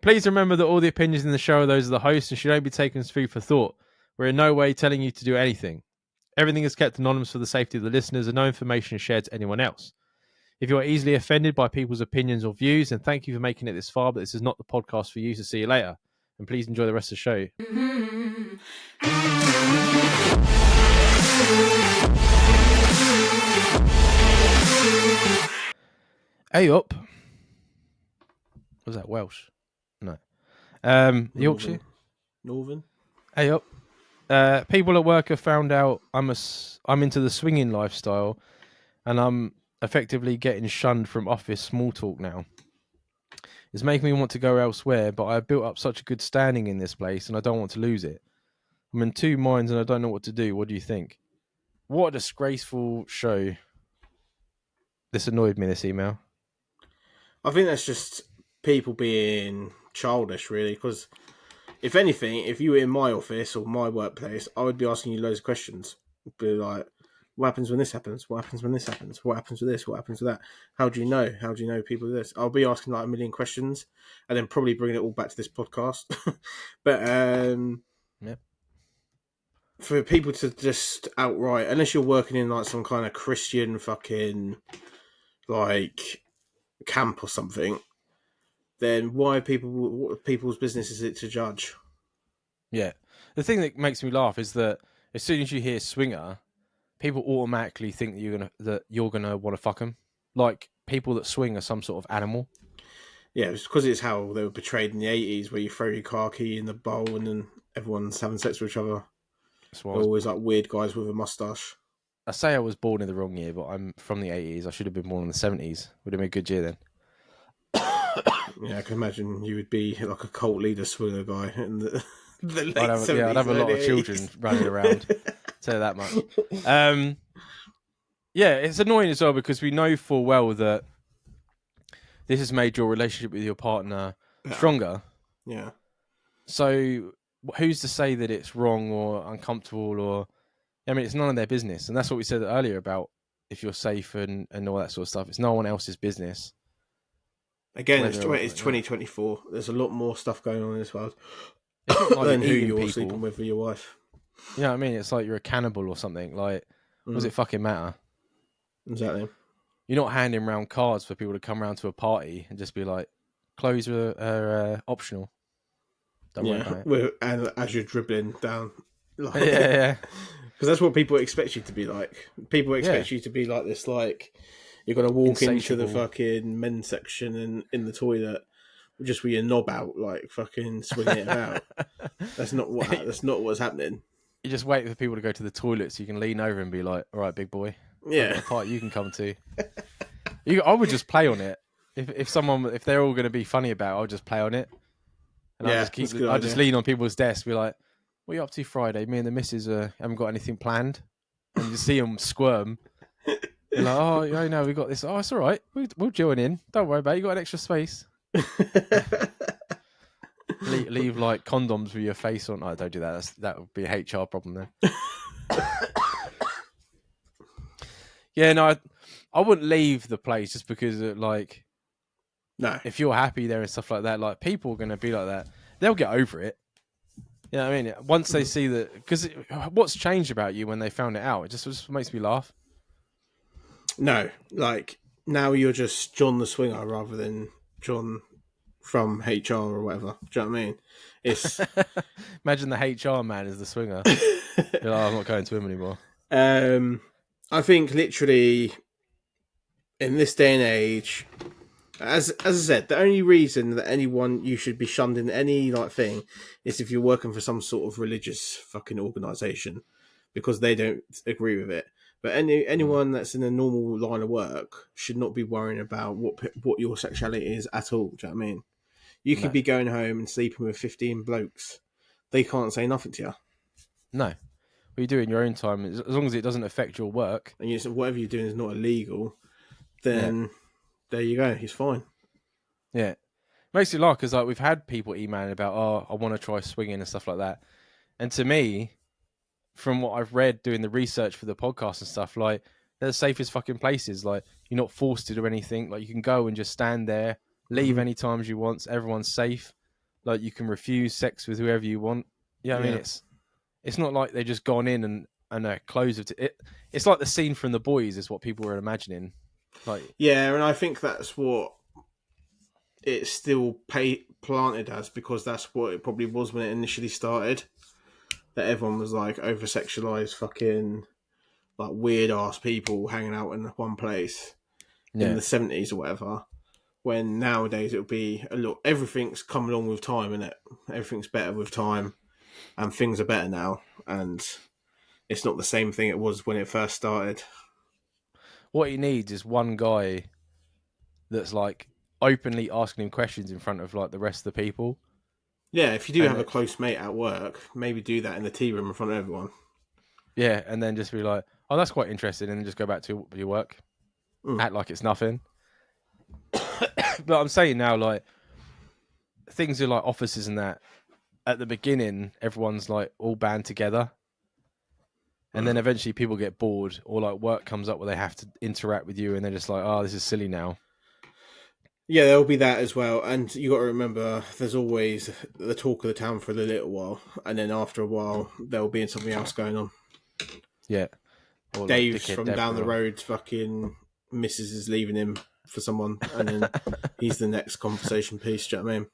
Please remember that all the opinions in the show are those of the host and should only be taken as food for thought. We're in no way telling you to do anything. Everything is kept anonymous for the safety of the listeners and no information is shared to anyone else. If you are easily offended by people's opinions or views, then thank you for making it this far, but this is not the podcast for you, so see you later. And please enjoy the rest of the show. Hey up. Was that Welsh? No. Yorkshire? Northern. Hey up. People at work have found out I'm into the swinging lifestyle and I'm effectively getting shunned from office small talk now. It's making me want to go elsewhere, but I've built up such a good standing in this place and I don't want to lose it. I'm in two minds and I don't know what to do. What do you think? What a disgraceful show. This annoyed me, this email. I think that's just people being childish, really, because if anything, if you were in my office or my workplace, I would be asking you loads of questions. Be like, what happens when this happens? What happens when this happens? What happens with this? What happens with that? How do you know? How do you know people do this? I'll be asking like a million questions and then probably bringing it all back to this podcast. But yeah. For people to just outright, unless you're working in like some kind of Christian fucking like camp or something, then why people's business is it to judge? Yeah. The thing that makes me laugh is that as soon as you hear swinger, people automatically think that you're gonna want to fuck them. Like people that swing are some sort of animal. Yeah, it's because it's how they were portrayed in the 80s, where you throw your car key in the bowl and then everyone's having sex with each other. They're always like weird guys with a mustache. I say I was born in the wrong year, but I'm from the 80s. I should have been born in the 70s. Would have been a good year then. Yeah, I can imagine you would be like a cult leader swinger guy in the late 70s. Yeah, I'd have a lot of children running around. Tell you that much. Yeah, it's annoying as well because we know full well that this has made your relationship with your partner stronger. Yeah. So who's to say that it's wrong or uncomfortable or... I mean, it's none of their business. And that's what we said earlier about if you're safe and all that sort of stuff. It's no one else's business. Again, it's 2024. There's a lot more stuff going on in this world like than who you're sleeping with your wife. You know what I mean? It's like you're a cannibal or something. Like, does it fucking matter? Exactly. You're not handing around cards for people to come around to a party and just be like, clothes are optional. Don't worry about it. And as you're dribbling down. Like, yeah. Because that's what people expect you to be like. People expect you to be like this, like, you're going to walk into the fucking men's section and in the toilet just with your knob out, like fucking swinging it about. That's not what's happening. You just wait for people to go to the toilet so you can lean over and be like, all right, big boy. Yeah. I've got a part you can come to. I would just play on it. If they're all going to be funny about it, I'll just play on it. And I'll just lean on people's desks, be like, what are you up to Friday? Me and the missus haven't got anything planned. And you see them squirm. You're like, oh, yeah, no, we got this. Oh, it's all right. We'll join in. Don't worry about it. You got an extra space. leave like condoms with your face on. Oh, don't do that. That would be a HR problem then. Yeah, no, I wouldn't leave the place just because like, no, if you're happy there and stuff like that, like people are going to be like that. They'll get over it. You know what I mean? Once they see that, because what's changed about you when they found it out? It just makes me laugh. No, like now you're just John the Swinger rather than John from HR or whatever. Do you know what I mean? It's imagine the HR man is the swinger. You're like, I'm not going to him anymore. I think literally in this day and age, as I said, the only reason that you should be shunned in any like thing is if you're working for some sort of religious fucking organisation because they don't agree with it. But anyone that's in a normal line of work should not be worrying about what your sexuality is at all. Do you know what I mean? You could be going home and sleeping with 15 blokes. They can't say nothing to you. No. What you do in your own time, as long as it doesn't affect your work. And whatever you're doing is not illegal, then there you go. He's fine. Yeah. Makes you laugh because like, we've had people emailing about, oh, I want to try swinging and stuff like that. And to me, from what I've read doing the research for the podcast and stuff, like they're the safest fucking places. Like you're not forced to do anything. Like you can go and just stand there, leave any times you want. Everyone's safe. like you can refuse sex with whoever you want. Yeah, I mean Yeah. it's not like they just gone in and closed it. It's like the scene from The Boys is what people were imagining. Like, Yeah, and I think that's what it's still planted as, because that's what it probably was when it initially started. That everyone was like over sexualized, fucking like weird ass people hanging out in one place in yeah. the 70s or whatever. When nowadays it'll be a look, everything's come along with time, and everything's better with time, and things are better now, and it's not the same thing it was when it first started. What he needs is one guy that's like openly asking him questions in front of like the rest of the people. Yeah, if you do And have a close mate at work, maybe do that in the tea room in front of everyone. yeah, and then just be like, "Oh, that's quite interesting," and then just go back to your work, act like it's nothing. But I'm saying now, like things are like offices and that. At the beginning, everyone's like all band together, and then eventually people get bored, or like work comes up where they have to interact with you, and they're just like, "Oh, this is silly now." Yeah, there'll be that as well, and you got to remember, there's always the talk of the town for a little while, and then after a while, there'll be something else going on. Yeah, or like Dave's dickhead from down the Deborah. road, fucking missus is leaving him for someone, and then he's the next conversation piece. Do you know what I mean?